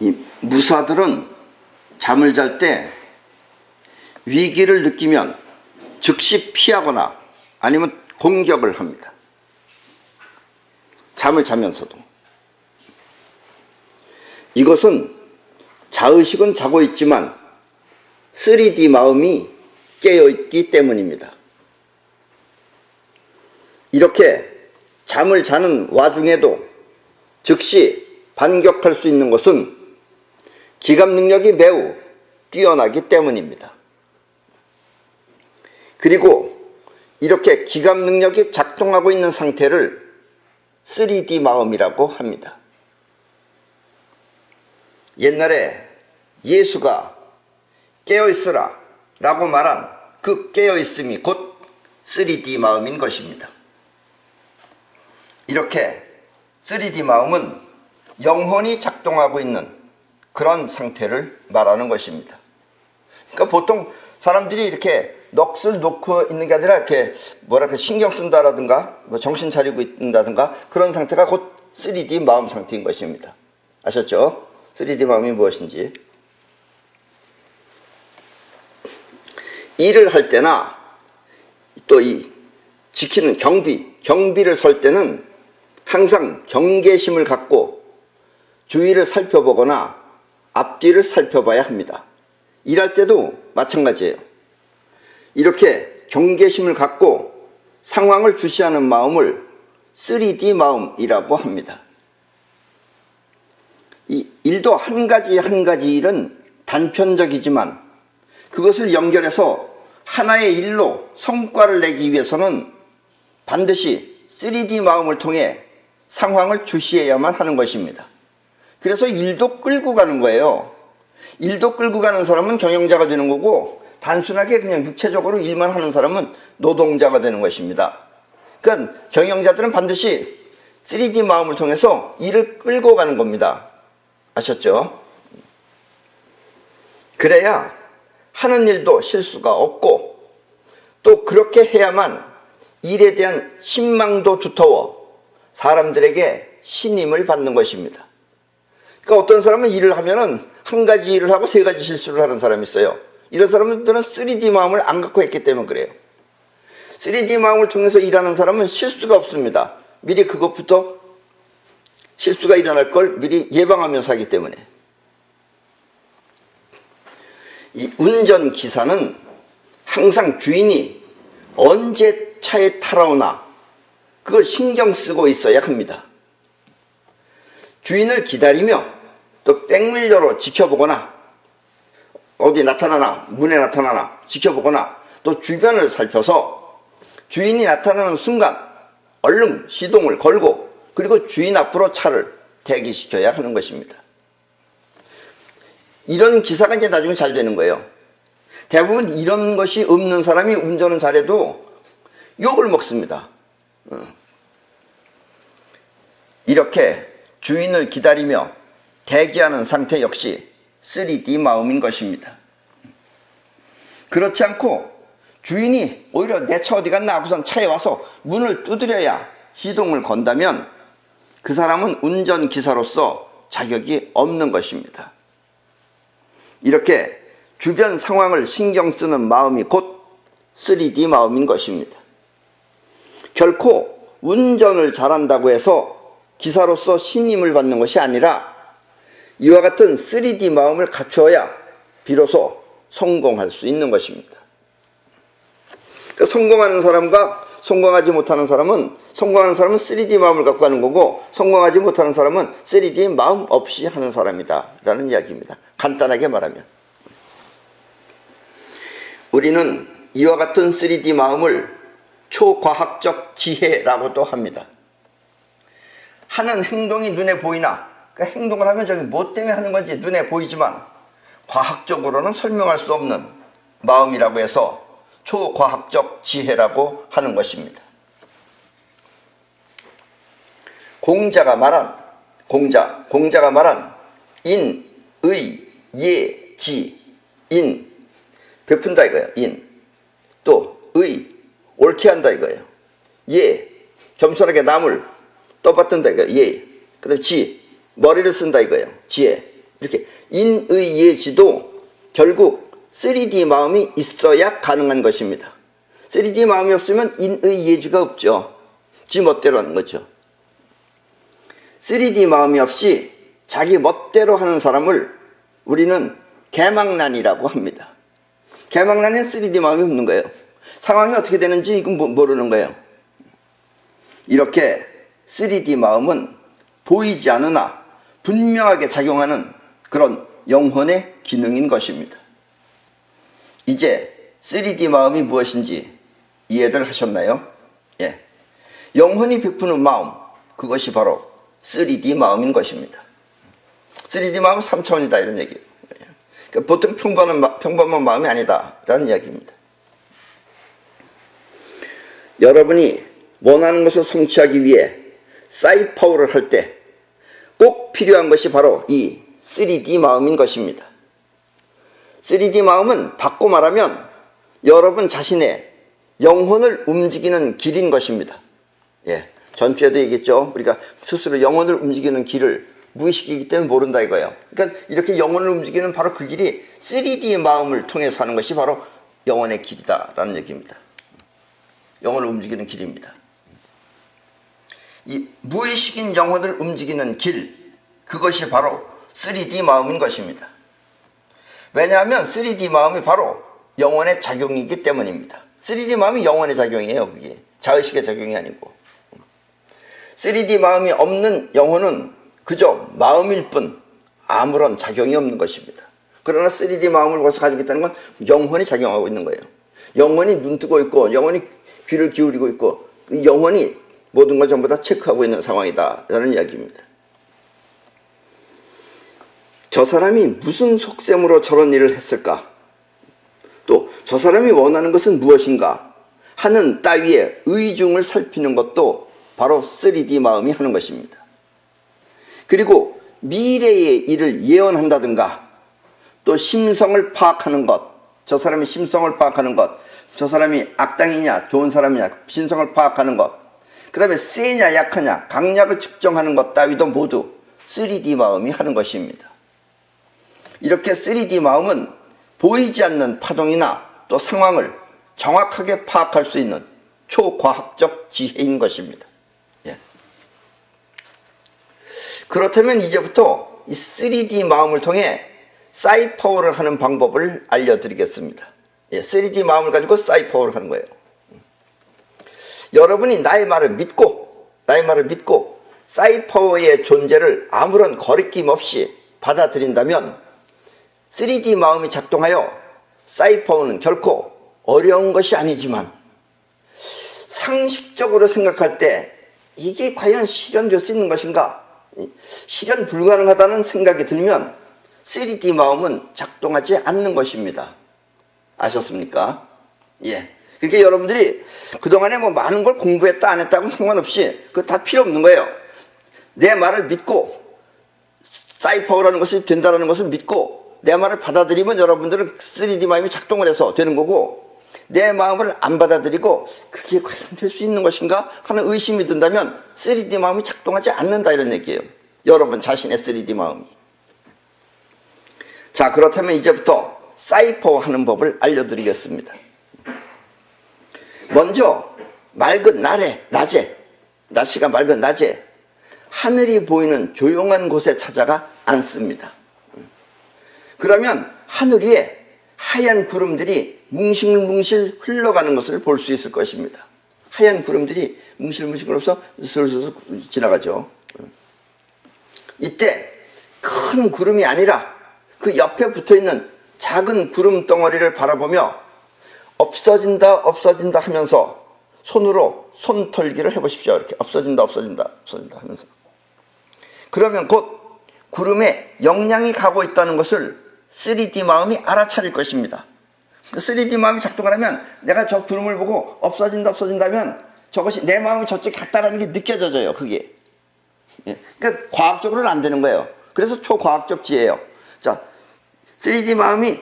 이 무사들은 잠을 잘 때 위기를 느끼면 즉시 피하거나 아니면 공격을 합니다. 잠을 자면서도. 이것은 자의식은 자고 있지만 3D 마음이 깨어있기 때문입니다. 이렇게 잠을 자는 와중에도 즉시 반격할 수 있는 것은 기갑 능력이 매우 뛰어나기 때문입니다. 그리고 이렇게 기갑 능력이 작동하고 있는 상태를 3D 마음이라고 합니다. 옛날에 예수가 깨어있으라 라고 말한 그 깨어있음이 곧 3D 마음인 것입니다. 이렇게 3D 마음은 영혼이 작동하고 있는 그런 상태를 말하는 것입니다. 그러니까 보통 사람들이 이렇게 넋을 놓고 있는 게 아니라 이렇게 뭐랄까 신경 쓴다라든가 뭐 정신 차리고 있다든가 그런 상태가 곧 3D 마음 상태인 것입니다. 아셨죠? 3D 마음이 무엇인지. 일을 할 때나 또 이 지키는 경비를 설 때는 항상 경계심을 갖고 주위를 살펴보거나 앞뒤를 살펴봐야 합니다. 일할 때도 마찬가지예요. 이렇게 경계심을 갖고 상황을 주시하는 마음을 3D 마음이라고 합니다. 이 일도 한 가지 일은 단편적이지만 그것을 연결해서 하나의 일로 성과를 내기 위해서는 반드시 3D 마음을 통해 상황을 주시해야만 하는 것입니다. 그래서 일도 끌고 가는 거예요. 일도 끌고 가는 사람은 경영자가 되는 거고 단순하게 그냥 육체적으로 일만 하는 사람은 노동자가 되는 것입니다. 그러니까 경영자들은 반드시 3D 마음을 통해서 일을 끌고 가는 겁니다. 아셨죠? 그래야 하는 일도 실수가 없고 또 그렇게 해야만 일에 대한 신망도 두터워 사람들에게 신임을 받는 것입니다. 그러니까 어떤 사람은 일을 하면은 한 가지 일을 하고 세 가지 실수를 하는 사람이 있어요. 이런 사람들은 3D 마음을 안 갖고 했기 때문에 그래요. 3D 마음을 통해서 일하는 사람은 실수가 없습니다. 미리 그것부터 실수가 일어날 걸 미리 예방하면서 하기 때문에. 이 운전기사는 항상 주인이 언제 차에 타러오나 그걸 신경 쓰고 있어야 합니다. 주인을 기다리며 또 백밀러로 지켜보거나 어디 나타나나 문에 나타나나 지켜보거나 또 주변을 살펴서 주인이 나타나는 순간 얼른 시동을 걸고 그리고 주인 앞으로 차를 대기시켜야 하는 것입니다. 이런 기사가 이제 나중에 잘 되는 거예요. 대부분 이런 것이 없는 사람이 운전을 잘해도 욕을 먹습니다. 이렇게 주인을 기다리며 대기하는 상태 역시 3D 마음인 것입니다. 그렇지 않고 주인이 오히려 내 차 어디 갔나 하고선 차에 와서 문을 두드려야 시동을 건다면 그 사람은 운전기사로서 자격이 없는 것입니다. 이렇게 주변 상황을 신경 쓰는 마음이 곧 3D 마음인 것입니다. 결코 운전을 잘한다고 해서 기사로서 신임을 받는 것이 아니라 이와 같은 3D 마음을 갖추어야 비로소 성공할 수 있는 것입니다. 그러니까 성공하는 사람과 성공하지 못하는 사람은 성공하는 사람은 3D 마음을 갖고 하는 거고 성공하지 못하는 사람은 3D 마음 없이 하는 사람이다 라는 이야기입니다. 간단하게 말하면 우리는 이와 같은 3D 마음을 초과학적 지혜라고도 합니다. 하는 행동이 눈에 보이나 그러니까 행동을 하면 저기 뭐 때문에 하는 건지 눈에 보이지만 과학적으로는 설명할 수 없는 마음이라고 해서 초과학적 지혜라고 하는 것입니다. 공자가 말한 인, 의, 예, 지, 인 베푼다 이거예요. 인, 또 의, 옳게 한다 이거예요. 예, 겸손하게 남을 떠받든다 이거예요. 예, 그 다음에 지, 머리를 쓴다 이거예요. 지혜, 이렇게 인의예지도 결국 3D 마음이 있어야 가능한 것입니다. 3D 마음이 없으면 인의예지가 없죠. 지 멋대로 하는 거죠. 3D 마음이 없이 자기 멋대로 하는 사람을 우리는 개망난이라고 합니다. 개망난은 3D 마음이 없는 거예요. 상황이 어떻게 되는지 이건 모르는 거예요. 이렇게 3D 마음은 보이지 않으나 분명하게 작용하는 그런 영혼의 기능인 것입니다. 이제 3D 마음이 무엇인지 이해들 하셨나요? 예. 영혼이 베푸는 마음, 그것이 바로 3D 마음인 것입니다. 3D 마음은 3차원이다 이런 얘기예요. 그러니까 보통 평범한 마음이 아니다 라는 이야기입니다. 여러분이 원하는 것을 성취하기 위해 사이파워를 할 때 꼭 필요한 것이 바로 이 3D 마음인 것입니다. 3D 마음은 바꿔 말하면 여러분 자신의 영혼을 움직이는 길인 것입니다. 예, 전주에도 얘기했죠. 우리가 스스로 영혼을 움직이는 길을 무의식이기 때문에 모른다 이거예요. 그러니까 이렇게 영혼을 움직이는 바로 그 길이 3D 마음을 통해서 하는 것이 바로 영혼의 길이다라는 얘기입니다. 영혼을 움직이는 길입니다. 이 무의식인 영혼을 움직이는 길, 그것이 바로 3D 마음인 것입니다. 왜냐하면 3D 마음이 바로 영혼의 작용이기 때문입니다. 3D 마음이 영혼의 작용이에요. 그게 자의식의 작용이 아니고. 3D 마음이 없는 영혼은 그저 마음일 뿐 아무런 작용이 없는 것입니다. 그러나 3D 마음을 벌써 가지고 있다는 건 영혼이 작용하고 있는 거예요. 영혼이 눈 뜨고 있고 영혼이 귀를 기울이고 있고 영혼이 모든 걸 전부 다 체크하고 있는 상황이다 라는 이야기입니다. 저 사람이 무슨 속셈으로 저런 일을 했을까? 또 저 사람이 원하는 것은 무엇인가? 하는 따위의 의중을 살피는 것도 바로 3D 마음이 하는 것입니다. 그리고 미래의 일을 예언한다든가 또 심성을 파악하는 것, 저 사람의 심성을 파악하는 것, 저 사람이 악당이냐 좋은 사람이냐 심성을 파악하는 것, 그 다음에 세냐 약하냐 강약을 측정하는 것 따위도 모두 3D 마음이 하는 것입니다. 이렇게 3D 마음은 보이지 않는 파동이나 또 상황을 정확하게 파악할 수 있는 초과학적 지혜인 것입니다. 예. 그렇다면 이제부터 이 3D 마음을 통해 사이파워를 하는 방법을 알려드리겠습니다. 예, 3D 마음을 가지고 사이파워를 하는 거예요. 여러분이 나의 말을 믿고 사이파워의 존재를 아무런 거리낌 없이 받아들인다면 3D 마음이 작동하여 사이파워는 결코 어려운 것이 아니지만 상식적으로 생각할 때 이게 과연 실현될 수 있는 것인가? 실현 불가능하다는 생각이 들면 3D 마음은 작동하지 않는 것입니다. 아셨습니까? 예. 그러니까 여러분들이 그동안에 뭐 많은 걸 공부했다 안 했다고는 상관없이 그거 다 필요 없는 거예요. 내 말을 믿고 사이파워라는 것이 된다는 것을 믿고 내 말을 받아들이면 여러분들은 3D 마음이 작동을 해서 되는 거고, 내 마음을 안 받아들이고 그게 과연 될 수 있는 것인가 하는 의심이 든다면 3D 마음이 작동하지 않는다 이런 얘기예요. 여러분 자신의 3D 마음이. 자, 그렇다면 이제부터 사이파워 하는 법을 알려드리겠습니다. 먼저 맑은 낮에 날씨가 맑은 낮에 하늘이 보이는 조용한 곳에 찾아가 앉습니다. 그러면 하늘 위에 하얀 구름들이 뭉실뭉실 흘러가는 것을 볼 수 있을 것입니다. 하얀 구름들이 뭉실뭉실 흘러서 슬슬 지나가죠. 이때 큰 구름이 아니라 그 옆에 붙어있는 작은 구름 덩어리를 바라보며 없어진다 하면서 손으로 손털기를 해보십시오. 이렇게 없어진다 하면서. 그러면 곧 구름에 영향이 가고 있다는 것을 3D 마음이 알아차릴 것입니다. 3D 마음이 작동을 하면 내가 저 구름을 보고 없어진다 하면 저것이 내 마음이 저쪽에 갔다라는 게 느껴져요. 그게. 그러니까 과학적으로는 안 되는 거예요. 그래서 초과학적 지혜예요. 자, 3D 마음이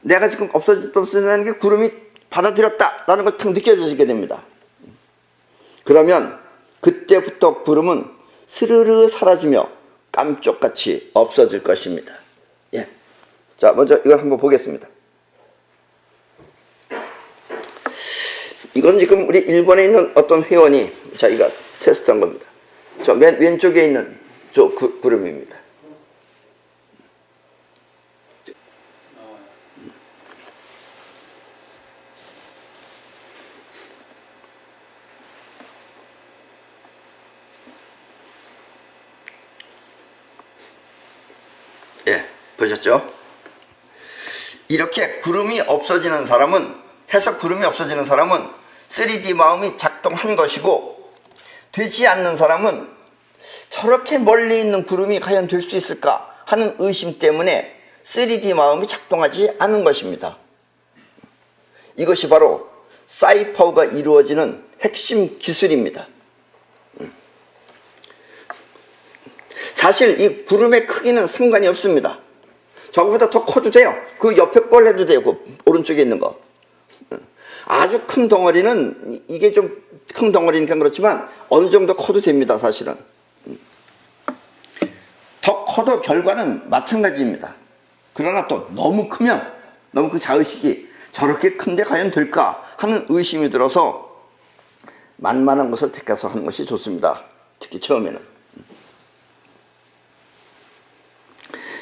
내가 지금 없어진다는 게 구름이 받아들였다라는 걸 탁 느껴지게 됩니다. 그러면 그때부터 구름은 스르르 사라지며 깜쪽같이 없어질 것입니다. 예. 자, 먼저 이걸 한번 보겠습니다. 이건 지금 우리 일본에 있는 어떤 회원이 자기가 테스트한 겁니다. 저 맨 왼쪽에 있는 저 구름입니다. 예, 보셨죠? 이렇게 구름이 없어지는 사람은, 해석 구름이 없어지는 사람은 3D 마음이 작동한 것이고, 되지 않는 사람은 저렇게 멀리 있는 구름이 과연 될 수 있을까 하는 의심 때문에 3D 마음이 작동하지 않은 것입니다. 이것이 바로 사이파우가 이루어지는 핵심 기술입니다. 사실 이 구름의 크기는 상관이 없습니다. 저거보다 더 커도 돼요. 그 옆에 걸 해도 돼요. 그 오른쪽에 있는 거. 아주 큰 덩어리는, 이게 좀 큰 덩어리니까 그렇지만 어느 정도 커도 됩니다. 사실은. 더 커도 결과는 마찬가지입니다. 그러나 또 너무 크면, 너무 그 자의식이 저렇게 큰데 과연 될까 하는 의심이 들어서 만만한 것을 택해서 하는 것이 좋습니다. 특히 처음에는.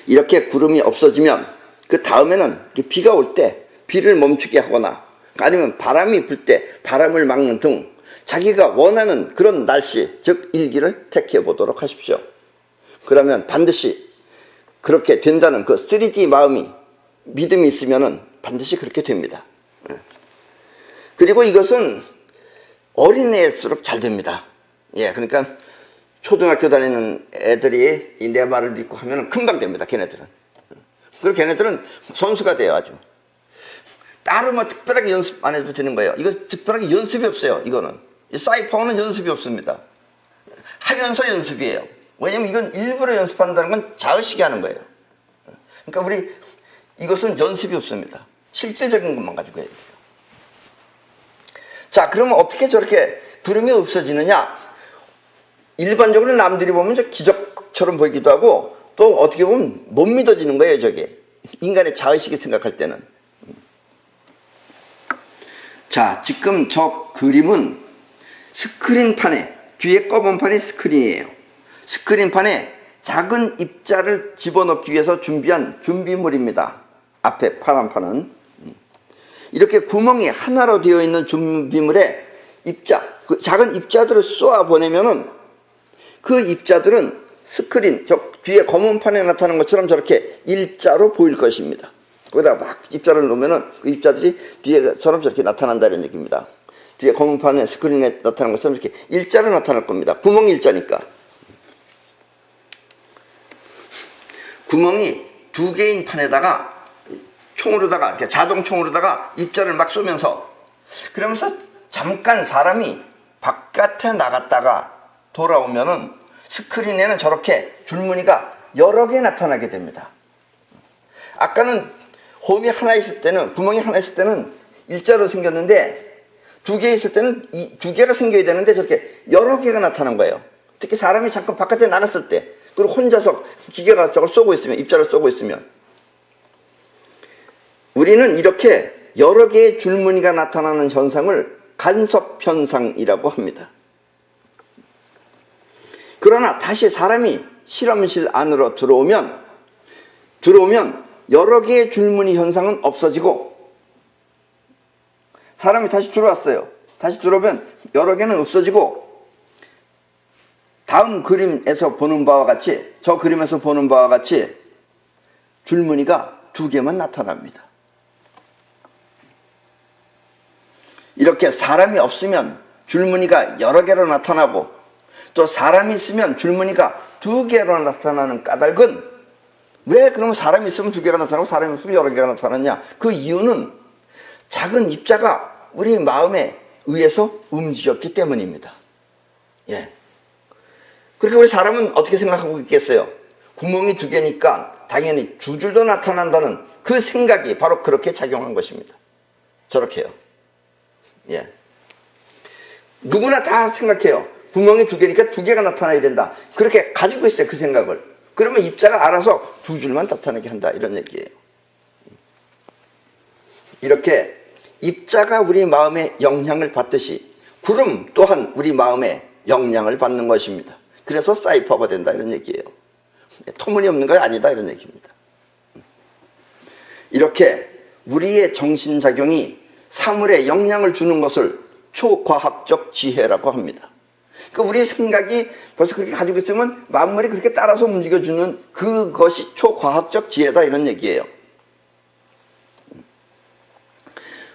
이렇게 구름이 없어지면 그 다음에는 비가 올 때 비를 멈추게 하거나, 아니면 바람이 불 때 바람을 막는 등 자기가 원하는 그런 날씨, 즉 일기를 택해 보도록 하십시오. 그러면 반드시 그렇게 된다는 그 3D 마음이, 믿음이 있으면은 반드시 그렇게 됩니다. 그리고 이것은 어린애일수록 잘 됩니다. 예, 그러니까 초등학교 다니는 애들이 내 말을 믿고 하면 금방 됩니다. 걔네들은. 그리고 걔네들은 선수가 돼요. 아주. 따로 뭐 특별하게 연습 안 해도 되는 거예요. 이거 특별하게 연습이 없어요. 이거는. 이 사이파워는 연습이 없습니다. 하면서 연습이에요. 왜냐면 이건 일부러 연습한다는 건 자의식이 하는 거예요. 그러니까 우리 이것은 연습이 없습니다. 실질적인 것만 가지고 해야 돼요. 자, 그러면 어떻게 저렇게 구름이 없어지느냐? 일반적으로 남들이 보면 저 기적처럼 보이기도 하고, 또 어떻게 보면 못 믿어지는 거예요. 저게 인간의 자의식이 생각할 때는. 자, 지금 저 그림은 스크린판에, 뒤에 검은 판이 스크린이에요. 스크린판에 작은 입자를 집어넣기 위해서 준비한 준비물입니다. 앞에 파란 판은. 이렇게 구멍이 하나로 되어 있는 준비물에 입자, 그 작은 입자들을 쏘아 보내면은 그 입자들은 스크린, 저 뒤에 검은 판에 나타나는 것처럼 저렇게 일자로 보일 것입니다. 거기다 막 입자를 놓으면은 그 입자들이 뒤에처럼 저렇게 나타난다 이런 얘기입니다. 뒤에 검은 판에 스크린에 나타나는 것처럼 이렇게 일자로 나타날 겁니다. 구멍이 일자니까. 구멍이 두 개인 판에다가 총으로다가, 이렇게 자동총으로다가 입자를 막 쏘면서, 그러면서 잠깐 사람이 바깥에 나갔다가 돌아오면은 스크린에는 저렇게 줄무늬가 여러 개 나타나게 됩니다. 아까는 홈이 하나 있을 때는, 구멍이 하나 있을 때는 일자로 생겼는데, 두 개 있을 때는 이 두 개가 생겨야 되는데 저렇게 여러 개가 나타난 거예요. 특히 사람이 잠깐 바깥에 나갔을 때, 그리고 혼자서 기계가 저걸 쏘고 있으면, 입자를 쏘고 있으면, 우리는 이렇게 여러 개의 줄무늬가 나타나는 현상을 간섭현상이라고 합니다. 그러나 다시 사람이 실험실 안으로 들어오면 여러 개의 줄무늬 현상은 없어지고, 사람이 다시 들어왔어요. 다시 들어오면 여러 개는 없어지고, 다음 그림에서 보는 바와 같이, 저 그림에서 보는 바와 같이 줄무늬가 두 개만 나타납니다. 이렇게 사람이 없으면 줄무늬가 여러 개로 나타나고, 또 사람이 있으면 줄무늬가 두 개로 나타나는 까닭은, 왜 그러면 사람이 있으면 두 개가 나타나고 사람이 없으면 여러 개가 나타나냐? 그 이유는 작은 입자가 우리 마음에 의해서 움직였기 때문입니다. 예. 그러니까 우리 사람은 어떻게 생각하고 있겠어요? 구멍이 두 개니까 당연히 두 줄도 나타난다는 그 생각이 바로 그렇게 작용한 것입니다. 저렇게요. 예. 누구나 다 생각해요. 구멍이 두 개니까 두 개가 나타나야 된다. 그렇게 가지고 있어요. 그 생각을. 그러면 입자가 알아서 두 줄만 나타나게 한다, 이런 얘기예요. 이렇게 입자가 우리 마음에 영향을 받듯이 구름 또한 우리 마음에 영향을 받는 것입니다. 그래서 사이퍼가 된다, 이런 얘기예요. 터무니없는 건 아니다, 이런 얘기입니다. 이렇게 우리의 정신작용이 사물에 영향을 주는 것을 초과학적 지혜라고 합니다. 그러니까 우리의 생각이 벌써 그렇게 가지고 있으면 만물이 그렇게 따라서 움직여주는 그것이 초과학적 지혜다, 이런 얘기예요.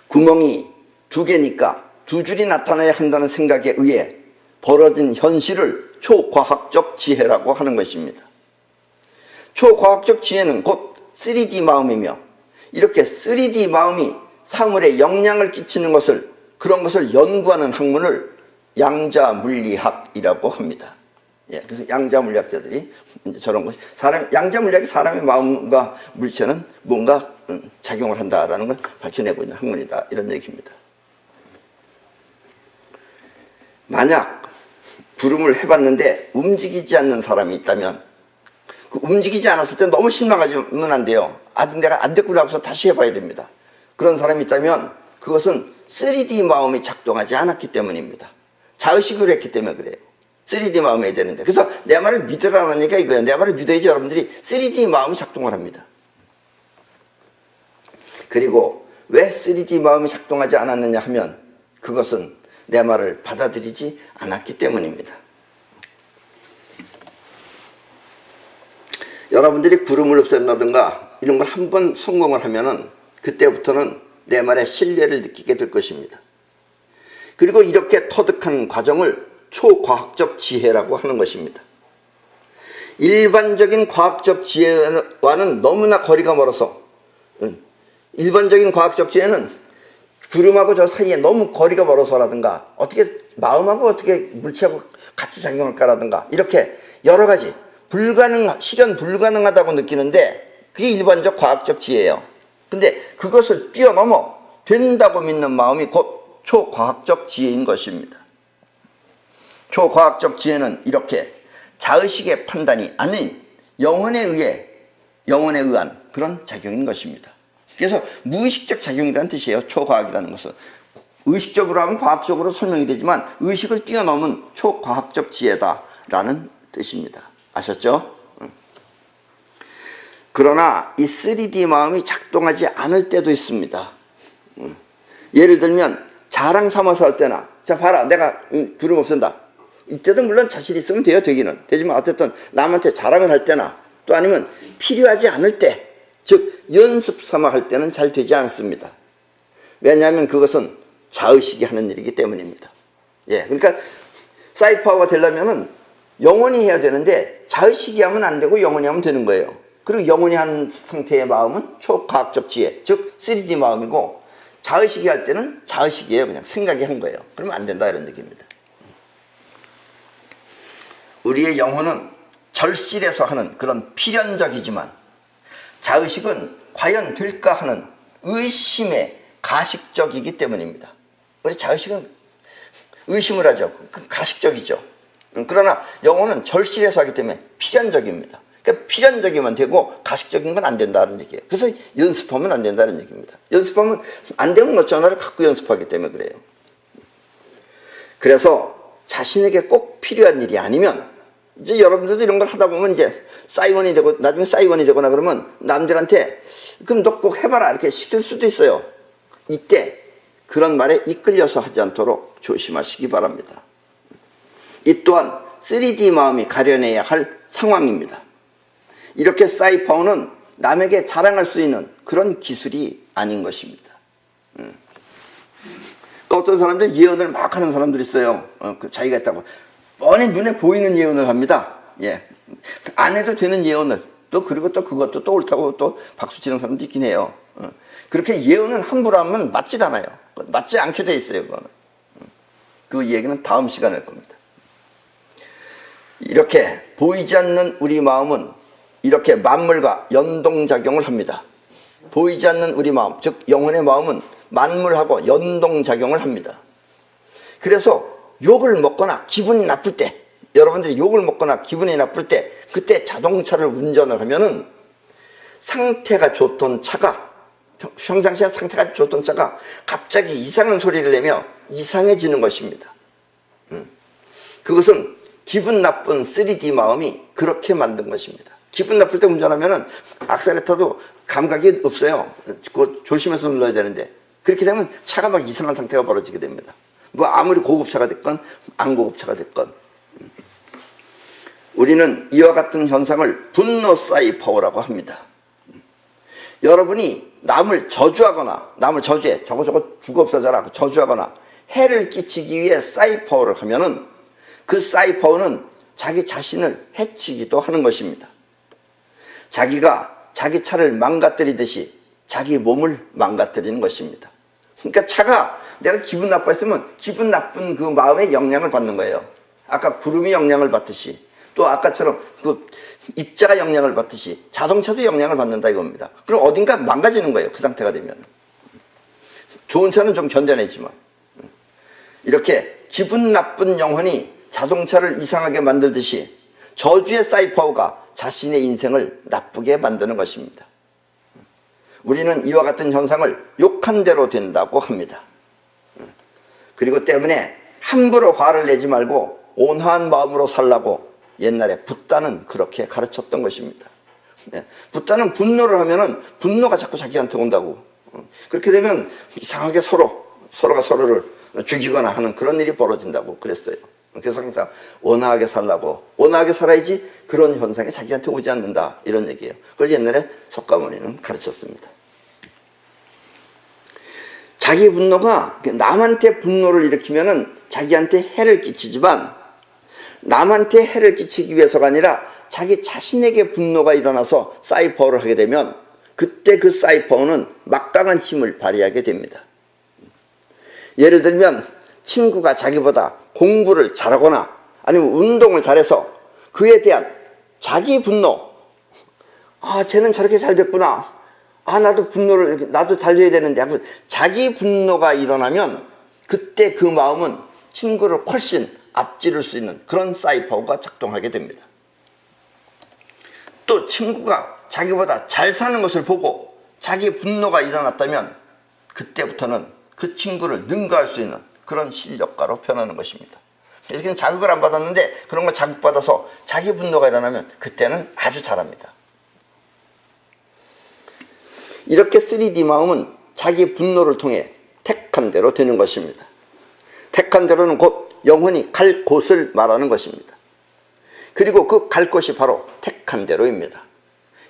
구멍이 두 개니까 두 줄이 나타나야 한다는 생각에 의해 벌어진 현실을 초과학적 지혜라고 하는 것입니다. 초과학적 지혜는 곧 3D 마음이며, 이렇게 3D 마음이 사물에 영향을 끼치는 것을, 그런 것을 연구하는 학문을 양자물리학이라고 합니다. 예, 그래서 양자물리학자들이 이제 저런 것, 양자물리학이 사람의 마음과 물체는 뭔가 작용을 한다라는 걸 밝혀내고 있는 학문이다, 이런 얘기입니다. 만약 구름을 해봤는데 움직이지 않는 사람이 있다면, 그 움직이지 않았을 때 너무 실망하면 안 돼요. 아직 내가 안 됐구나 하고서 다시 해봐야 됩니다. 그런 사람이 있다면 그것은 3D 마음이 작동하지 않았기 때문입니다. 자의식으로 했기 때문에 그래요. 3D 마음이 해야 되는데. 그래서 내 말을 믿으라는 얘기가 이거예요. 내 말을 믿어야지 여러분들이 3D 마음이 작동을 합니다. 그리고 왜 3D 마음이 작동하지 않았느냐 하면 그것은 내 말을 받아들이지 않았기 때문입니다. 여러분들이 구름을 없앤다든가 이런 걸 한 번 성공을 하면은 그때부터는 내 말에 신뢰를 느끼게 될 것입니다. 그리고 이렇게 터득한 과정을 초과학적 지혜라고 하는 것입니다. 일반적인 과학적 지혜와는 너무나 거리가 멀어서, 일반적인 과학적 지혜는 구름하고 저 사이에 너무 거리가 멀어서라든가, 어떻게 마음하고 어떻게 물체하고 같이 작용할까라든가, 이렇게 여러 가지 실현 불가능하다고 느끼는데 그게 일반적 과학적 지혜예요. 근데 그것을 뛰어넘어 된다고 믿는 마음이 곧 초과학적 지혜인 것입니다. 초과학적 지혜는 이렇게 자의식의 판단이 아닌 영혼에 의한 그런 작용인 것입니다. 그래서 무의식적 작용이라는 뜻이에요. 초과학이라는 것은 의식적으로 하면 과학적으로 설명이 되지만 의식을 뛰어넘은 초과학적 지혜다라는 뜻입니다. 아셨죠? 그러나 이 3D 마음이 작동하지 않을 때도 있습니다. 예를 들면 자랑 삼아서 할 때나, 자 봐라 내가 구름 없앤다, 이때도 물론 자신 있으면 돼요. 되기는 되지만 어쨌든 남한테 자랑을 할 때나, 또 아니면 필요하지 않을 때, 즉 연습 삼아 할 때는 잘 되지 않습니다. 왜냐하면 그것은 자의식이 하는 일이기 때문입니다. 예, 그러니까 사이퍼가 되려면은 영원히 해야 되는데 자의식이 하면 안 되고 영원히 하면 되는 거예요. 그리고 영원히 한 상태의 마음은 초과학적 지혜, 즉 3D 마음이고, 자의식이 할 때는 자의식이에요. 그냥 생각이 한 거예요. 그러면 안 된다, 이런 얘기입니다. 우리의 영혼은 절실해서 하는 그런 필연적이지만 자의식은 과연 될까 하는 의심에 가식적이기 때문입니다. 우리 자의식은 의심을 하죠. 가식적이죠. 그러나 영혼은 절실해서 하기 때문에 필연적입니다. 그러니까 필연적이면 되고 가식적인 건 안 된다는 얘기예요. 그래서 연습하면 안 된다는 얘기입니다. 연습하면 안 되는 것 전화를 갖고 연습하기 때문에 그래요. 그래서 자신에게 꼭 필요한 일이 아니면, 이제 여러분들도 이런 걸 하다 보면 이제 사이원이 되고 나중에 사이원이 되거나 그러면 남들한테 그럼 너 꼭 해봐라 이렇게 시킬 수도 있어요. 이때 그런 말에 이끌려서 하지 않도록 조심하시기 바랍니다. 이 또한 3D 마음이 가려내야 할 상황입니다. 이렇게 사이퍼는 남에게 자랑할 수 있는 그런 기술이 아닌 것입니다. 그러니까 어떤 사람들 예언을 막 하는 사람들이 있어요. 자기가 했다고 뻔히 눈에 보이는 예언을 합니다. 예, 안 해도 되는 예언을 또, 그리고 또 그것도 또 옳다고 또 박수 치는 사람도 있긴 해요. 그렇게 예언은 함부로 하면 맞지 않아요. 맞지 않게 돼 있어요. 그거는. 그 얘기는 다음 시간에 할 겁니다. 이렇게 보이지 않는 우리 마음은 이렇게 만물과 연동작용을 합니다. 보이지 않는 우리 마음, 즉 영혼의 마음은 만물하고 연동작용을 합니다. 그래서 욕을 먹거나 기분이 나쁠 때, 여러분들이 욕을 먹거나 기분이 나쁠 때 그때 자동차를 운전을 하면은 상태가 좋던 차가, 평상시에 상태가 좋던 차가 갑자기 이상한 소리를 내며 이상해지는 것입니다. 그것은 기분 나쁜 3D 마음이 그렇게 만든 것입니다. 기분 나쁠 때 운전하면은 악셀레터도 감각이 없어요. 그거 조심해서 눌러야 되는데, 그렇게 되면 차가 막 이상한 상태가 벌어지게 됩니다. 뭐 아무리 고급차가 됐건 안 고급차가 됐건. 우리는 이와 같은 현상을 분노 사이퍼라고 합니다. 여러분이 남을 저주하거나, 남을 저주해, 저거 죽어 없어져라 저주하거나 해를 끼치기 위해 사이퍼를 하면은 그 사이퍼는 자기 자신을 해치기도 하는 것입니다. 자기가 자기 차를 망가뜨리듯이 자기 몸을 망가뜨리는 것입니다. 그러니까 차가 내가 기분 나빠했으면 기분 나쁜 그 마음의 영향을 받는 거예요. 아까 구름이 영향을 받듯이, 또 아까처럼 그 입자가 영향을 받듯이 자동차도 영향을 받는다 이겁니다. 그럼 어딘가 망가지는 거예요. 그 상태가 되면. 좋은 차는 좀 견뎌내지만. 이렇게 기분 나쁜 영혼이 자동차를 이상하게 만들듯이 저주의 사이퍼가 자신의 인생을 나쁘게 만드는 것입니다. 우리는 이와 같은 현상을 욕한 대로 된다고 합니다. 그리고 때문에 함부로 화를 내지 말고 온화한 마음으로 살라고 옛날에 붓다는 그렇게 가르쳤던 것입니다. 붓다는 분노를 하면은 분노가 자꾸 자기한테 온다고. 그렇게 되면 이상하게 서로가 서로를 죽이거나 하는 그런 일이 벌어진다고 그랬어요. 그래서 항상 온화하게 살라고, 온화하게 살아야지 그런 현상이 자기한테 오지 않는다, 이런 얘기예요. 그걸 옛날에 석가모니는 가르쳤습니다. 자기 분노가 남한테 분노를 일으키면은 자기한테 해를 끼치지만, 남한테 해를 끼치기 위해서가 아니라 자기 자신에게 분노가 일어나서 사이퍼를 하게 되면 그때 그 사이퍼는 막강한 힘을 발휘하게 됩니다. 예를 들면 친구가 자기보다 공부를 잘하거나 아니면 운동을 잘해서 그에 대한 자기 분노, 아 쟤는 저렇게 잘 됐구나, 아 나도 잘 돼야 되는데 하고 자기 분노가 일어나면 그때 그 마음은 친구를 훨씬 앞지를 수 있는 그런 사이퍼가 작동하게 됩니다. 또 친구가 자기보다 잘 사는 것을 보고 자기 분노가 일어났다면 그때부터는 그 친구를 능가할 수 있는 그런 실력가로 변하는 것입니다. 그래서 자극을 안 받았는데 그런 걸 자극받아서 자기 분노가 일어나면 그때는 아주 잘합니다. 이렇게 3D 마음은 자기 분노를 통해 택한 대로 되는 것입니다. 택한 대로는 곧 영혼이 갈 곳을 말하는 것입니다. 그리고 그 갈 곳이 바로 택한 대로입니다.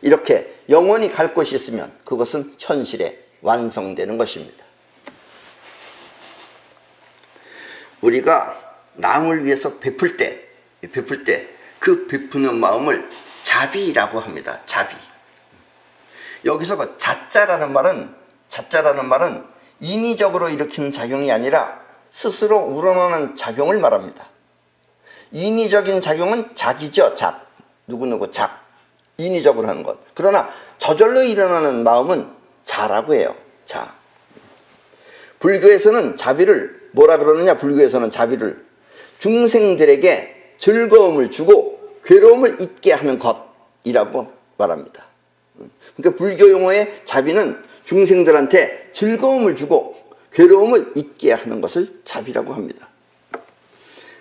이렇게 영혼이 갈 곳이 있으면 그것은 현실에 완성되는 것입니다. 우리가 남을 위해서 베풀 때 그 베푸는 마음을 자비라고 합니다. 자비. 여기서 그 자자라는 말은 인위적으로 일으키는 작용이 아니라 스스로 우러나는 작용을 말합니다. 인위적인 작용은 작이죠. 작. 누구누구 작. 인위적으로 하는 것. 그러나 저절로 일어나는 마음은 자라고 해요. 자. 불교에서는 자비를 뭐라 그러느냐? 불교에서는 자비를 중생들에게 즐거움을 주고 괴로움을 잊게 하는 것이라고 말합니다. 그러니까 불교 용어의 자비는 중생들한테 즐거움을 주고 괴로움을 잊게 하는 것을 자비라고 합니다.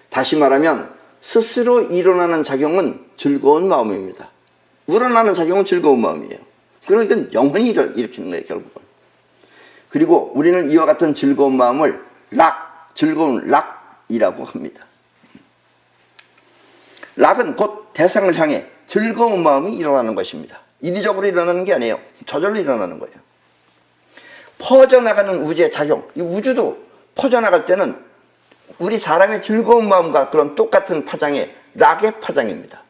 다시 말하면 스스로 일어나는 작용은 즐거운 마음입니다. 우러나는 작용은 즐거운 마음이에요. 그러니까 영혼이 일으키는 거예요, 결국은. 그리고 우리는 이와 같은 즐거운 마음을 즐거운 락이라고 합니다. 락은 곧 대상을 향해 즐거운 마음이 일어나는 것입니다. 인위적으로 일어나는 게 아니에요. 저절로 일어나는 거예요. 퍼져나가는 우주의 작용, 이 우주도 퍼져나갈 때는 우리 사람의 즐거운 마음과 그런 똑같은 파장의 락의 파장입니다.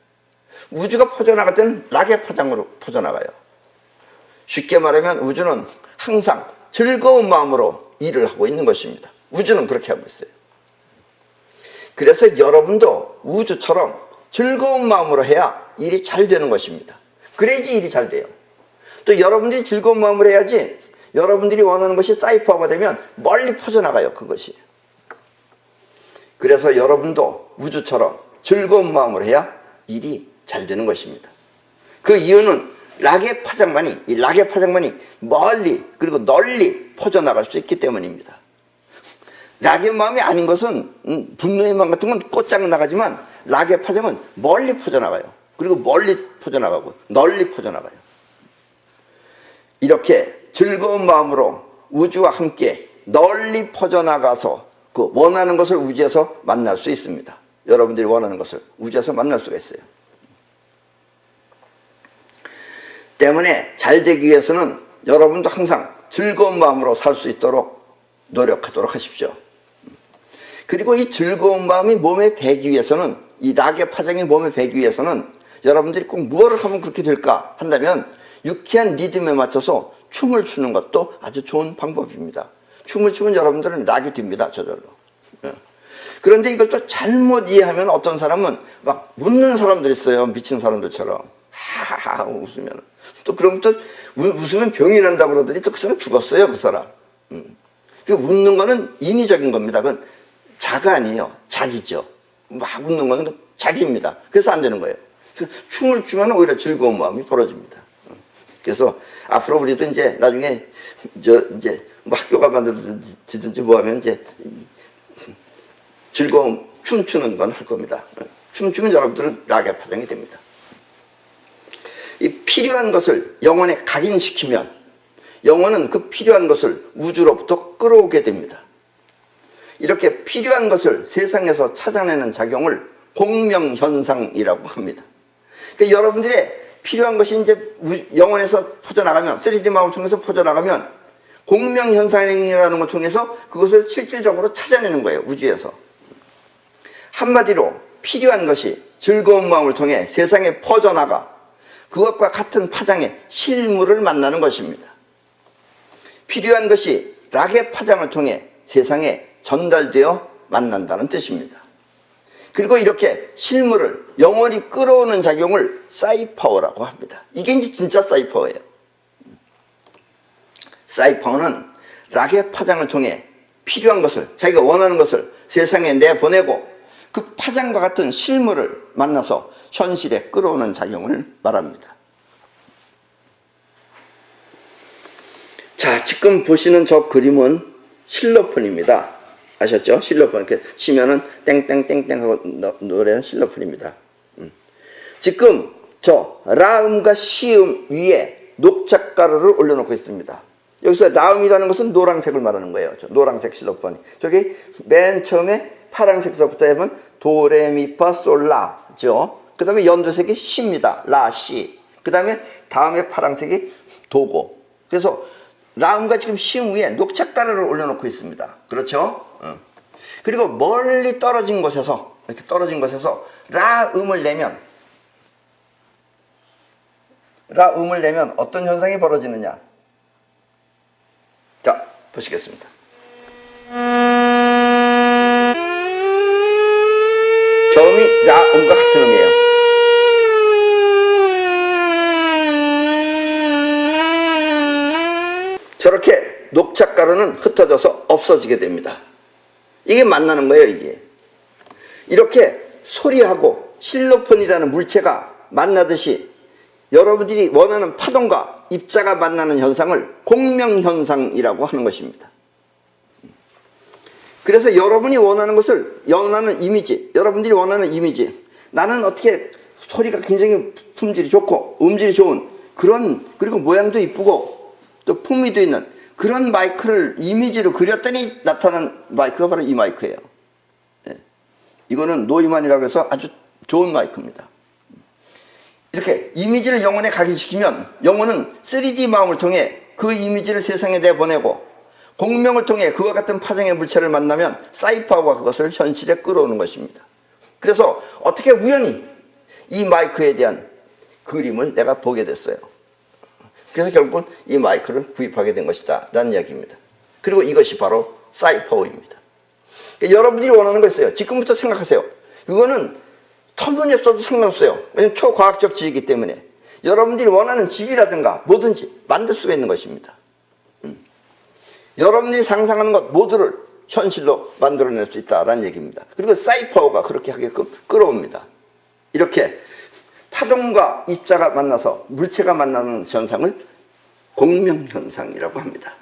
우주가 퍼져나갈 때는 락의 파장으로 퍼져나가요. 쉽게 말하면 우주는 항상 즐거운 마음으로 일을 하고 있는 것입니다. 우주는 그렇게 하고 있어요. 그래서 여러분도 우주처럼 즐거운 마음으로 해야 일이 잘 되는 것입니다. 그래야지 일이 잘 돼요. 또 여러분들이 즐거운 마음으로 해야지 여러분들이 원하는 것이 사이퍼가 되면 멀리 퍼져나가요, 그것이. 그래서 여러분도 우주처럼 즐거운 마음으로 해야 일이 잘 되는 것입니다. 그 이유는 락의 파장만이 멀리 그리고 널리 퍼져나갈 수 있기 때문입니다. 락의 마음이 아닌 것은 분노의 마음 같은 건 곧장 나가지만 락의 파장은 멀리 퍼져나가요. 그리고 멀리 퍼져나가고 널리 퍼져나가요. 이렇게 즐거운 마음으로 우주와 함께 널리 퍼져나가서 그 원하는 것을 우주에서 만날 수 있습니다. 여러분들이 원하는 것을 우주에서 만날 수가 있어요. 때문에 잘 되기 위해서는 여러분도 항상 즐거운 마음으로 살 수 있도록 노력하도록 하십시오. 그리고 이 즐거운 마음이 몸에 배기 위해서는, 이 락의 파장이 몸에 배기 위해서는 여러분들이 꼭 무엇을 하면 그렇게 될까 한다면 유쾌한 리듬에 맞춰서 춤을 추는 것도 아주 좋은 방법입니다. 춤을 추면 여러분들은 락이 됩니다. 저절로. 그런데 이걸 또 잘못 이해하면 어떤 사람은 막 웃는 사람들 있어요. 미친 사람들처럼. 하하하 웃으면. 또 그럼 또 웃으면 병이 난다고 그러더니 또 그 사람 죽었어요. 그 사람. 그 웃는 거는 인위적인 겁니다. 그건 자가 아니에요. 자기죠. 막 웃는 거는 자기입니다. 그래서 안 되는 거예요. 춤을 추면 오히려 즐거운 마음이 벌어집니다. 그래서 앞으로 우리도 이제 나중에 이제 뭐 학교가 만들든지 뭐 하면 이제 즐거운 춤추는 건 할 겁니다. 춤추면 여러분들은 락의 파장이 됩니다. 이 필요한 것을 영혼에 각인시키면 영혼은 그 필요한 것을 우주로부터 끌어오게 됩니다. 이렇게 필요한 것을 세상에서 찾아내는 작용을 공명현상이라고 합니다. 그러니까 여러분들의 필요한 것이 이제 영혼에서 퍼져나가면, 3D 마음을 통해서 퍼져나가면 공명현상이라는 걸 통해서 그것을 실질적으로 찾아내는 거예요. 우주에서. 한마디로 필요한 것이 즐거운 마음을 통해 세상에 퍼져나가 그것과 같은 파장의 실물을 만나는 것입니다. 필요한 것이 락의 파장을 통해 세상에 전달되어 만난다는 뜻입니다. 그리고 이렇게 실물을 영원히 끌어오는 작용을 사이파워라고 합니다. 이게 이제 진짜 사이파워예요. 사이파워는 락의 파장을 통해 필요한 것을, 자기가 원하는 것을 세상에 내보내고 그 파장과 같은 실물을 만나서 현실에 끌어오는 작용을 말합니다. 자, 지금 보시는 저 그림은 실로폰입니다. 아셨죠? 실로폰. 이렇게 치면은 땡땡땡땡 하고 노래는 실로폰입니다. 지금 저 라음과 시음 위에 녹착가루를 올려놓고 있습니다. 여기서 라음이라는 것은 노란색을 말하는 거예요. 저 노란색 실로폰이. 저기 맨 처음에 파란색서부터 해보면 도레미파솔라죠. 그 다음에 연두색이 시입니다. 라, 시. 그 다음에 파란색이 도고. 그래서 라음과 지금 시음 위에 녹착가루를 올려놓고 있습니다. 그렇죠? 그리고 멀리 떨어진 곳에서, 이렇게 떨어진 곳에서 라음을 내면 어떤 현상이 벌어지느냐? 자, 보시겠습니다. 저음이 라음과 같은 음이에요. 저렇게 녹착가루는 흩어져서 없어지게 됩니다. 이게 만나는 거예요, 이게. 이렇게 소리하고 실로폰이라는 물체가 만나듯이 여러분들이 원하는 파동과 입자가 만나는 현상을 공명현상이라고 하는 것입니다. 그래서 여러분이 원하는 것을, 여러분들이 원하는 이미지, 나는 어떻게 소리가 굉장히 품질이 좋고 음질이 좋은 그런, 그리고 모양도 이쁘고 또 품위도 있는 그런 마이크를 이미지로 그렸더니 나타난 마이크가 바로 이 마이크예요. 예. 이거는 노이만이라고 해서 아주 좋은 마이크입니다. 이렇게 이미지를 영혼에 각인시키면 영혼은 3D 마음을 통해 그 이미지를 세상에 내보내고 공명을 통해 그와 같은 파장의 물체를 만나면 사이파워가 그것을 현실에 끌어오는 것입니다. 그래서 어떻게 우연히 이 마이크에 대한 그림을 내가 보게 됐어요. 그래서 결국은 이 마이크를 구입하게 된 것이다 라는 이야기입니다. 그리고 이것이 바로 사이파워입니다. 그러니까 여러분들이 원하는 거 있어요. 지금부터 생각하세요. 이거는 터무니없어도 상관없어요. 왜냐하면 초과학적 지이기 때문에 여러분들이 원하는 집이라든가 뭐든지 만들 수가 있는 것입니다. 여러분들이 상상하는 것 모두를 현실로 만들어낼 수 있다라는 얘기입니다. 그리고 사이퍼가 그렇게 하게끔 끌어옵니다. 이렇게 파동과 입자가 만나서 물체가 만나는 현상을 공명현상이라고 합니다.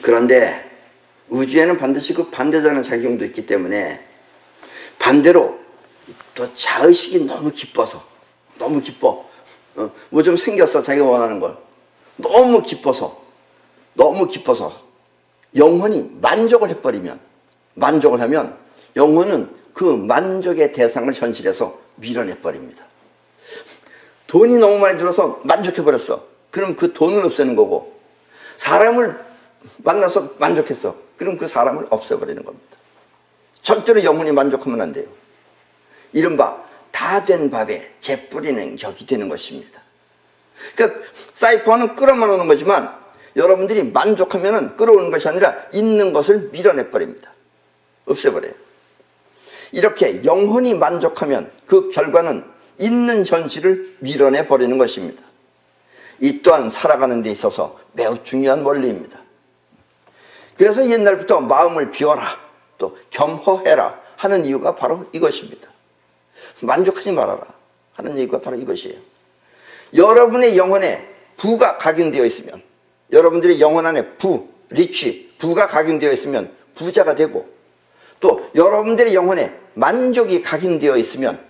그런데 우주에는 반드시 그 반대되는 작용도 있기 때문에 반대로 또 자의식이 너무 기뻐서 너무 기뻐 뭐 좀 생겼어 자기가 원하는 걸 너무 기뻐서 영혼이 만족을 해버리면 만족을 하면 영혼은 그 만족의 대상을 현실에서 밀어내버립니다. 돈이 너무 많이 들어서 만족해버렸어. 그럼 그 돈을 없애는 거고 사람을 만나서 만족했어. 그럼 그 사람을 없애버리는 겁니다. 절대로 영혼이 만족하면 안 돼요. 이른바 다 된 밥에 재 뿌리는 격이 되는 것입니다. 그러니까 사이퍼는 끌어만 오는 거지만 여러분들이 만족하면 끌어오는 것이 아니라 있는 것을 밀어내버립니다. 없애버려요. 이렇게 영혼이 만족하면 그 결과는 있는 현실을 밀어내버리는 것입니다. 이 또한 살아가는 데 있어서 매우 중요한 원리입니다. 그래서 옛날부터 마음을 비워라 또 겸허해라 하는 이유가 바로 이것입니다. 만족하지 말아라 하는 이유가 바로 이것이에요. 여러분의 영혼에 부가 각인되어 있으면 여러분들의 영혼 안에 부가 각인되어 있으면 부자가 되고 또 여러분들의 영혼에 만족이 각인되어 있으면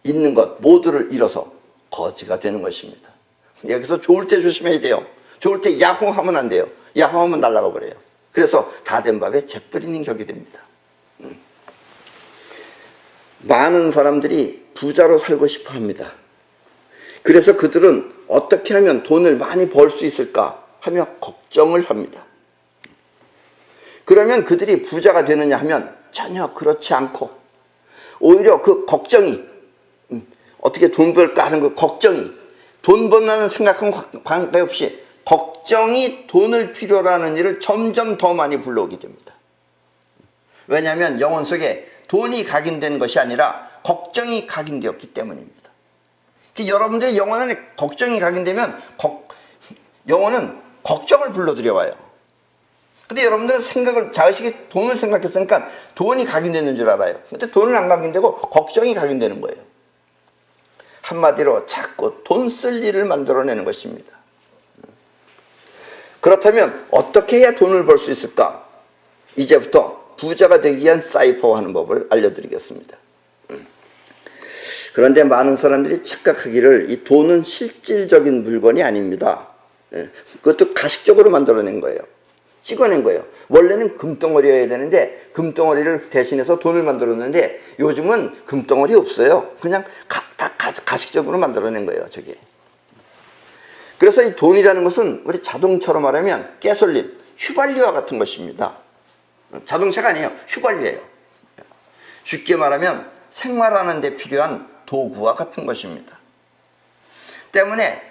있는 것 모두를 잃어서 거지가 되는 것입니다. 여기서 좋을 때 조심해야 돼요. 좋을 때 야호하면 안 돼요. 야호하면 날아가 버려요. 그래서 다 된 밥에 재 뿌리는 격이 됩니다. 많은 사람들이 부자로 살고 싶어 합니다. 그래서 그들은 어떻게 하면 돈을 많이 벌 수 있을까 하며 걱정을 합니다. 그러면 그들이 부자가 되느냐 하면 전혀 그렇지 않고 오히려 그 걱정이 어떻게 돈 벌까 하는 그 걱정이 돈 번다는 생각은 관계없이 걱정이 돈을 필요로 하는 일을 점점 더 많이 불러오게 됩니다. 왜냐하면 영혼 속에 돈이 각인된 것이 아니라 걱정이 각인되었기 때문입니다. 여러분들의 영혼 안에 걱정이 각인되면 영혼은 걱정을 불러들여와요. 근데 여러분들은 자의식이 돈을 생각했으니까 돈이 각인되는 줄 알아요. 근데 돈은 안 각인되고 걱정이 각인되는 거예요. 한마디로 자꾸 돈 쓸 일을 만들어내는 것입니다. 그렇다면 어떻게 해야 돈을 벌 수 있을까? 이제부터 부자가 되기 위한 사이퍼하는 법을 알려드리겠습니다. 그런데 많은 사람들이 착각하기를 이 돈은 실질적인 물건이 아닙니다. 그것도 가식적으로 만들어낸 거예요. 찍어낸 거예요. 원래는 금덩어리여야 되는데 금덩어리를 대신해서 돈을 만들었는데 요즘은 금덩어리 없어요. 그냥 다 가식적으로 만들어낸 거예요. 저게. 그래서 이 돈이라는 것은 우리 자동차로 말하면 가솔린, 휘발유와 같은 것입니다. 자동차가 아니에요. 휘발유예요. 쉽게 말하면 생활하는 데 필요한 도구와 같은 것입니다. 때문에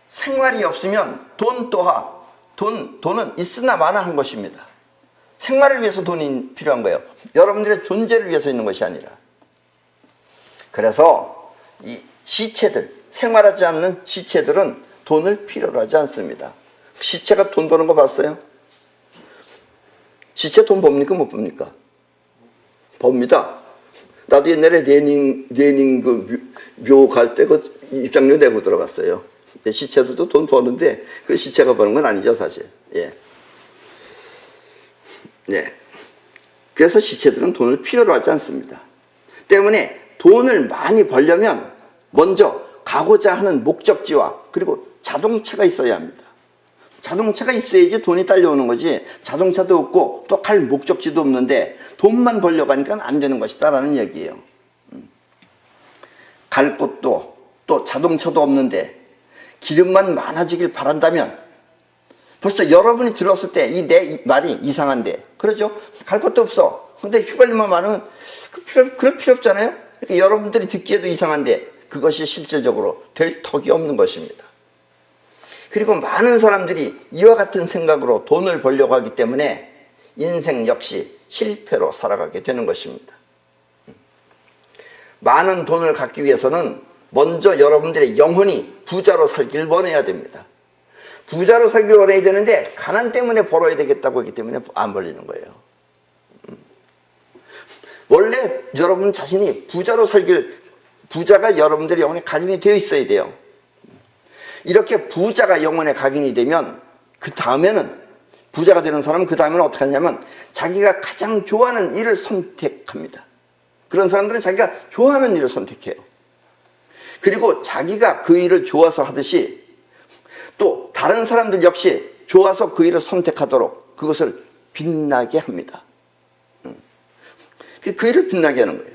생활이 없으면 돈은 있으나 마나한 것입니다. 생활을 위해서 돈이 필요한 거예요. 여러분들의 존재를 위해서 있는 것이 아니라. 그래서 이 시체들, 생활하지 않는 시체들은 돈을 필요로 하지 않습니다. 시체가 돈 버는 거 봤어요? 시체 돈 법니까 못 법니까? 법니다. 나도 옛날에 레닌 그 묘 갈 때 그 입장료 내고 들어갔어요. 시체들도 돈 버는데 그 시체가 버는 건 아니죠 사실. 예. 네. 그래서 시체들은 돈을 필요로 하지 않습니다. 때문에 돈을 많이 벌려면 먼저 가고자 하는 목적지와 그리고 자동차가 있어야 합니다. 자동차가 있어야지 돈이 딸려오는 거지 자동차도 없고 또 갈 목적지도 없는데 돈만 벌려고 하니까 안 되는 것이다 라는 얘기예요. 갈 곳도 또 자동차도 없는데 기름만 많아지길 바란다면 벌써 여러분이 들었을 때 내 말이 이상한데 그러죠? 갈 곳도 없어. 근데 휘발유만 많으면 그럴 필요 없잖아요. 그러니까 여러분들이 듣기에도 이상한데 그것이 실질적으로 될 턱이 없는 것입니다. 그리고 많은 사람들이 이와 같은 생각으로 돈을 벌려고 하기 때문에 인생 역시 실패로 살아가게 되는 것입니다. 많은 돈을 갖기 위해서는 먼저 여러분들의 영혼이 부자로 살길 원해야 됩니다. 부자로 살기를 원해야 되는데 가난 때문에 벌어야 되겠다고 하기 때문에 안 벌리는 거예요. 원래 여러분 자신이 부자가 여러분들의 영혼에 각인이 되어 있어야 돼요. 이렇게 부자가 영혼에 각인이 되면 그 다음에는 부자가 되는 사람은 그 다음에는 어떻게 하냐면 자기가 가장 좋아하는 일을 선택합니다. 그런 사람들은 자기가 좋아하는 일을 선택해요. 그리고 자기가 그 일을 좋아서 하듯이 또 다른 사람들 역시 좋아서 그 일을 선택하도록 그것을 빛나게 합니다. 그 일을 빛나게 하는 거예요.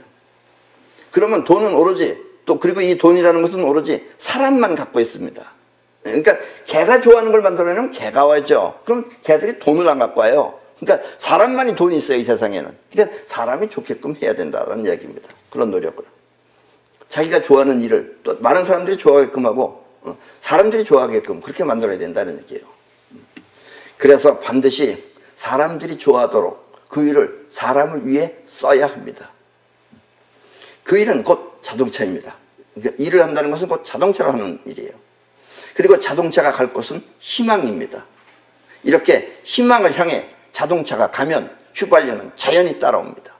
그러면 돈은 오로지 그리고 이 돈이라는 것은 오로지 사람만 갖고 있습니다. 그러니까 개가 좋아하는 걸 만들어내면 개가 와죠. 그럼 개들이 돈을 안 갖고 와요. 그러니까 사람만이 돈이 있어요, 이 세상에는. 그러니까 사람이 좋게끔 해야 된다는 이야기입니다. 그런 노력을. 자기가 좋아하는 일을 또 많은 사람들이 좋아하게끔 하고 사람들이 좋아하게끔 그렇게 만들어야 된다는 얘기예요. 그래서 반드시 사람들이 좋아하도록 그 일을 사람을 위해 써야 합니다. 그 일은 곧 자동차입니다. 그러니까 일을 한다는 것은 곧 자동차를 하는 일이에요. 그리고 자동차가 갈 곳은 희망입니다. 이렇게 희망을 향해 자동차가 가면 휘발유는 자연히 따라옵니다.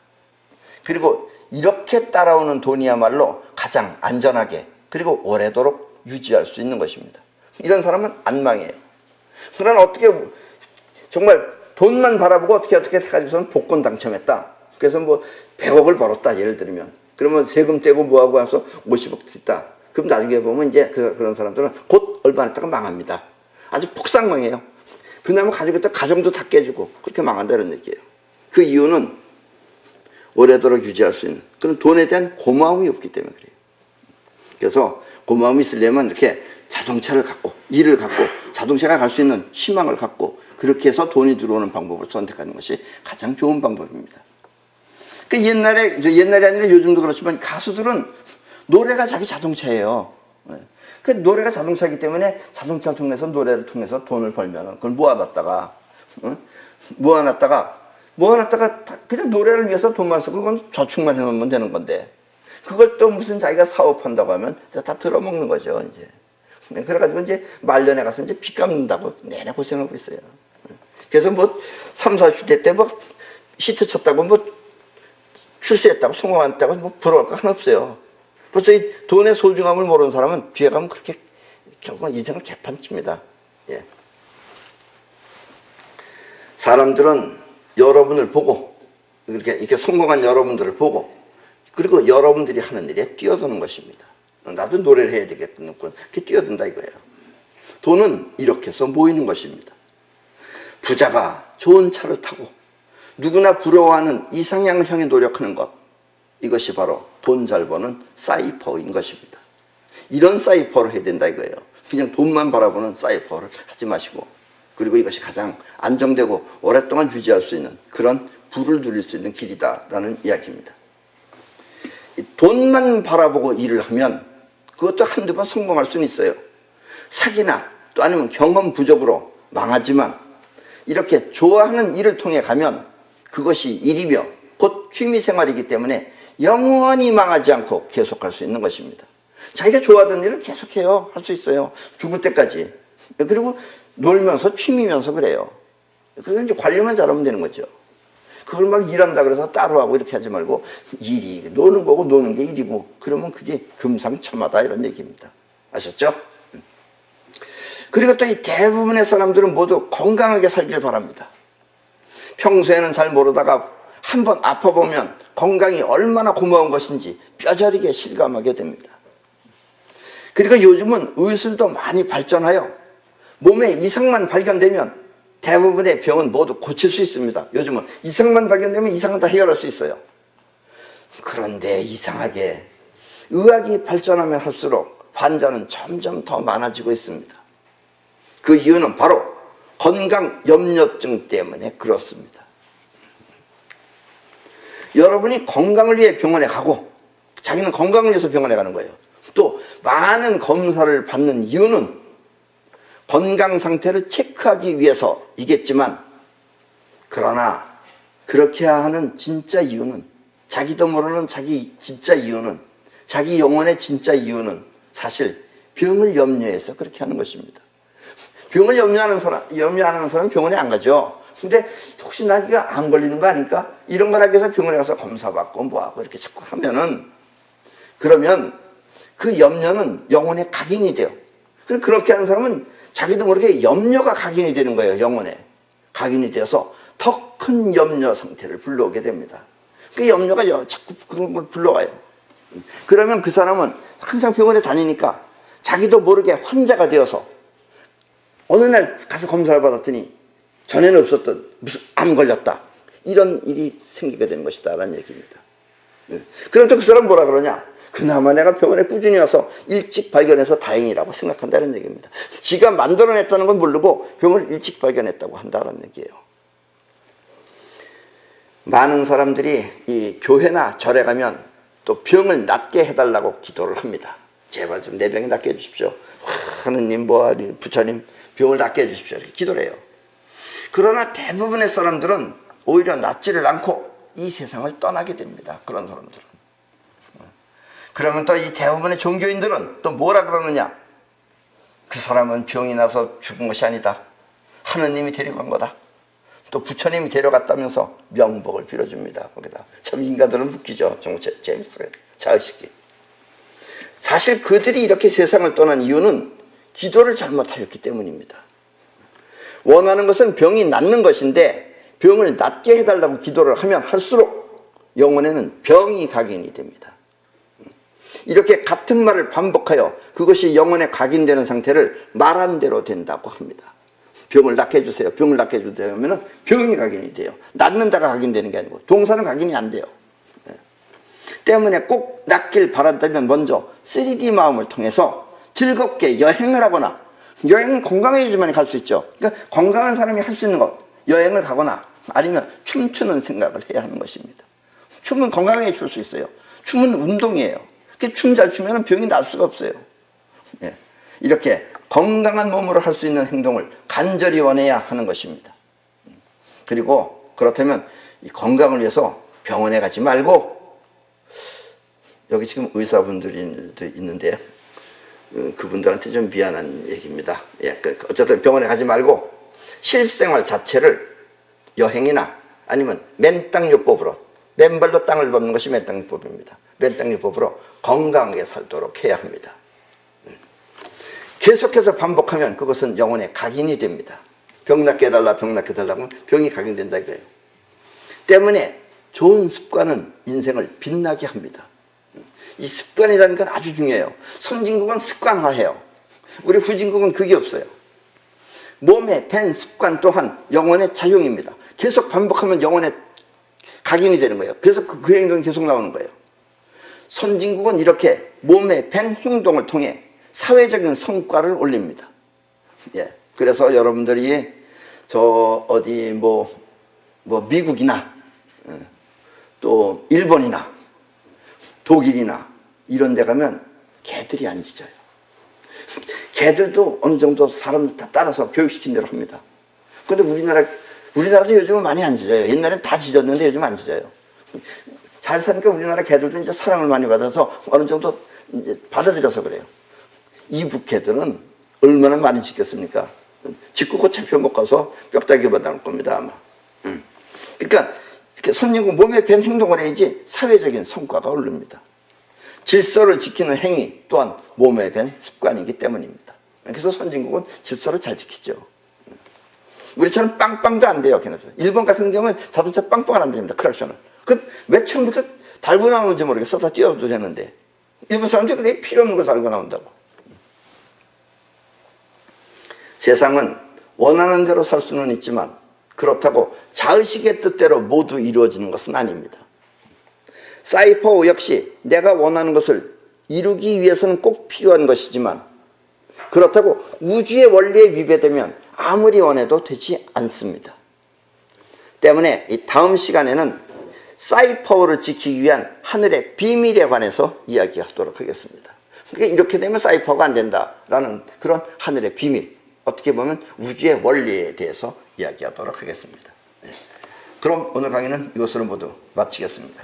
그리고 이렇게 따라오는 돈이야말로 가장 안전하게 그리고 오래도록 유지할 수 있는 것입니다. 이런 사람은 안 망해요. 그러나 어떻게 정말 돈만 바라보고 어떻게 해가지고서는 복권 당첨했다. 그래서 뭐 100억을 벌었다 예를 들면 그러면 세금 떼고 뭐하고 와서 50억 됐다. 그럼 나중에 보면 이제 그런 사람들은 곧 얼마 안 있다가 망합니다. 아주 폭삭망해요. 그나마 가지고 있던 가정도 다 깨지고 그렇게 망한다는 얘기예요. 그 이유는 오래도록 유지할 수 있는 그런 돈에 대한 고마움이 없기 때문에 그래요. 그래서 고마움이 있으려면 이렇게 자동차를 갖고 일을 갖고 자동차가 갈 수 있는 희망을 갖고 그렇게 해서 돈이 들어오는 방법을 선택하는 것이 가장 좋은 방법입니다. 그 옛날이 아니라 요즘도 그렇지만 가수들은 노래가 자기 자동차예요. 그 노래가 자동차이기 때문에 자동차 통해서 노래를 통해서 돈을 벌면 그걸 모아놨다가 그냥 노래를 위해서 돈만 쓰고 그건 저축만 해놓으면 되는 건데 그걸 또 무슨 자기가 사업한다고 하면 다 들어먹는 거죠. 이제 그래가지고 이제 말년에 가서 이제 빚 갚는다고 내내 고생하고 있어요. 그래서 뭐 30, 40대 때 뭐 히트 쳤다고 뭐 출세했다고 성공했다고 뭐 부러울 거 하나 없어요. 벌써 이 돈의 소중함을 모르는 사람은 뒤에 가면 그렇게 결국 인생을 개판칩니다. 예. 사람들은 여러분을 보고 이렇게 성공한 여러분들을 보고 그리고 여러분들이 하는 일에 뛰어드는 것입니다. 나도 노래를 해야 되겠다는 그렇게 뛰어든다 이거예요. 돈은 이렇게 해서 모이는 것입니다. 부자가 좋은 차를 타고 누구나 부러워하는 이상향을 향해 노력하는 것 이것이 바로 돈 잘 버는 사이퍼인 것입니다. 이런 사이퍼를 해야 된다 이거예요. 그냥 돈만 바라보는 사이퍼를 하지 마시고 그리고 이것이 가장 안정되고 오랫동안 유지할 수 있는 그런 부를 누릴 수 있는 길이다라는 이야기입니다. 돈만 바라보고 일을 하면 그것도 한두 번 성공할 수는 있어요. 사기나 또 아니면 경험 부족으로 망하지만 이렇게 좋아하는 일을 통해 가면 그것이 일이며 곧 취미생활이기 때문에 영원히 망하지 않고 계속할 수 있는 것입니다. 자기가 좋아하던 일을 계속해요. 할 수 있어요. 죽을 때까지. 그리고 놀면서 취미면서 그래요. 그래서 이제 관리만 잘하면 되는 거죠. 그걸 막 일한다 그래서 따로 하고 이렇게 하지 말고 일이 노는 거고 노는 게 일이고 그러면 그게 금상첨화다 이런 얘기입니다. 아셨죠? 그리고 또 이 대부분의 사람들은 모두 건강하게 살길 바랍니다. 평소에는 잘 모르다가 한번 아파보면 건강이 얼마나 고마운 것인지 뼈저리게 실감하게 됩니다. 그리고 요즘은 의술도 많이 발전하여 몸에 이상만 발견되면 대부분의 병은 모두 고칠 수 있습니다. 요즘은 이상만 발견되면 이상은 다 해결할 수 있어요. 그런데 이상하게 의학이 발전하면 할수록 환자는 점점 더 많아지고 있습니다. 그 이유는 바로 건강 염려증 때문에 그렇습니다. 여러분이 건강을 위해 병원에 가고 자기는 건강을 위해서 병원에 가는 거예요. 또 많은 검사를 받는 이유는 건강 상태를 체크하기 위해서이겠지만 그러나 그렇게 하는 진짜 이유는 자기도 모르는 자기 진짜 이유는 자기 영혼의 진짜 이유는 사실 병을 염려해서 그렇게 하는 것입니다. 병을 염려하는 사람 병원에 안 가죠. 근데 혹시 나 이거 안 걸리는 거 아닐까? 이런 걸 하기 위해서 병원에 가서 검사받고 뭐하고 이렇게 자꾸 하면은, 그러면 그 염려는 영혼에 각인이 돼요. 그렇게 하는 사람은 자기도 모르게 염려가 각인이 되는 거예요. 영혼에 각인이 되어서 더 큰 염려 상태를 불러오게 됩니다. 그 염려가 자꾸 그런 걸 불러와요. 그러면 그 사람은 항상 병원에 다니니까 자기도 모르게 환자가 되어서 어느 날 가서 검사를 받았더니 전에는 없었던 무슨 암 걸렸다, 이런 일이 생기게 된 것이다 라는 얘기입니다. 그럼 또 그 사람 뭐라 그러냐? 그나마 내가 병원에 꾸준히 와서 일찍 발견해서 다행이라고 생각한다는 얘기입니다. 지가 만들어냈다는 건 모르고 병을 일찍 발견했다고 한다는 얘기예요. 많은 사람들이 이 교회나 절에 가면 또 병을 낫게 해달라고 기도를 합니다. 제발 좀 내 병이 낫게 해주십시오. 하느님, 부처님 병을 낫게 해주십시오. 이렇게 기도를 해요. 그러나 대부분의 사람들은 오히려 낫지를 않고 이 세상을 떠나게 됩니다. 그런 사람들은. 그러면 또 이 대부분의 종교인들은 또 뭐라 그러느냐? 그 사람은 병이 나서 죽은 것이 아니다. 하느님이 데려간 거다. 또 부처님이 데려갔다면서 명복을 빌어줍니다. 거기다. 참 인간들은 웃기죠. 정말 재밌어요. 자의식이. 사실 그들이 이렇게 세상을 떠난 이유는 기도를 잘못하였기 때문입니다. 원하는 것은 병이 낫는 것인데 병을 낫게 해달라고 기도를 하면 할수록 영혼에는 병이 각인이 됩니다. 이렇게 같은 말을 반복하여 그것이 영혼에 각인되는 상태를 말한 대로 된다고 합니다. 병을 낫게 해주세요. 병을 낫게 해주세요 하면 병이 각인이 돼요. 낫는다가 각인되는 게 아니고 동사는 각인이 안 돼요. 때문에 꼭 낫길 바란다면 먼저 3D 마음을 통해서 즐겁게 여행을 하거나, 여행은 건강해야지만 갈 수 있죠. 그러니까 건강한 사람이 할 수 있는 것, 여행을 가거나 아니면 춤추는 생각을 해야 하는 것입니다. 춤은 건강하게 출 수 있어요. 춤은 운동이에요. 춤 잘 추면 병이 날 수가 없어요. 이렇게 건강한 몸으로 할 수 있는 행동을 간절히 원해야 하는 것입니다. 그리고 그렇다면 이 건강을 위해서 병원에 가지 말고, 여기 지금 의사분들이 있는데 그분들한테 좀 미안한 얘기입니다. 어쨌든 병원에 가지 말고 실생활 자체를 여행이나 아니면 맨땅요법으로, 맨발로 땅을 밟는 것이 맨땅요법입니다. 맨땅요법으로 건강하게 살도록 해야 합니다. 계속해서 반복하면 그것은 영혼에 각인이 됩니다. 병 낫게 해달라, 병 낫게 해달라고 하면 병이 각인된다 이거예요. 때문에 좋은 습관은 인생을 빛나게 합니다. 이 습관이라는 건 아주 중요해요. 선진국은 습관화해요. 우리 후진국은 그게 없어요. 몸에 밴 습관 또한 영혼의 작용입니다. 계속 반복하면 영혼에 각인이 되는 거예요. 그래서 그 행동이 계속 나오는 거예요. 선진국은 이렇게 몸에 밴 행동을 통해 사회적인 성과를 올립니다. 그래서 여러분들이 어디 미국이나 또 일본이나 독일이나 이런 데 가면 개들이 안 짖어요. 개들도 어느 정도 사람들 다 따라서 교육시킨 대로 합니다. 그런데 우리나라도 요즘은 많이 안 짖어요. 옛날엔 다 짖었는데 요즘 안 짖어요. 잘 사니까 우리나라 개들도 이제 사랑을 많이 받아서 어느 정도 이제 받아들여서 그래요. 이북 개들은 얼마나 많이 짖겠습니까? 짖고 곧 잡혀 못 가서 뼈다귀 받아올 겁니다, 아마. 그러니까 이렇게 선진국 몸에 밴 행동을 해야지 사회적인 성과가 오릅니다. 질서를 지키는 행위 또한 몸에 밴 습관이기 때문입니다. 그래서 선진국은 질서를 잘 지키죠. 우리처럼 빵빵도 안 돼요, 걔네들. 일본 같은 경우는 자동차 빵빵은 안 됩니다, 크락션은. 왜 처음부터 달고 나오는지 모르겠어. 다 뛰어도 되는데. 일본 사람들이 왜 필요 없는 걸 달고 나온다고. 세상은 원하는 대로 살 수는 있지만 그렇다고 자의식의 뜻대로 모두 이루어지는 것은 아닙니다. 사이퍼 역시 내가 원하는 것을 이루기 위해서는 꼭 필요한 것이지만 그렇다고 우주의 원리에 위배되면 아무리 원해도 되지 않습니다. 때문에 이 다음 시간에는 사이퍼를 지키기 위한 하늘의 비밀에 관해서 이야기하도록 하겠습니다. 그러니까 이렇게 되면 사이퍼가 안 된다라는 그런 하늘의 비밀, 어떻게 보면 우주의 원리에 대해서 이야기하도록 하겠습니다. 그럼 오늘 강의는 이것으로 모두 마치겠습니다.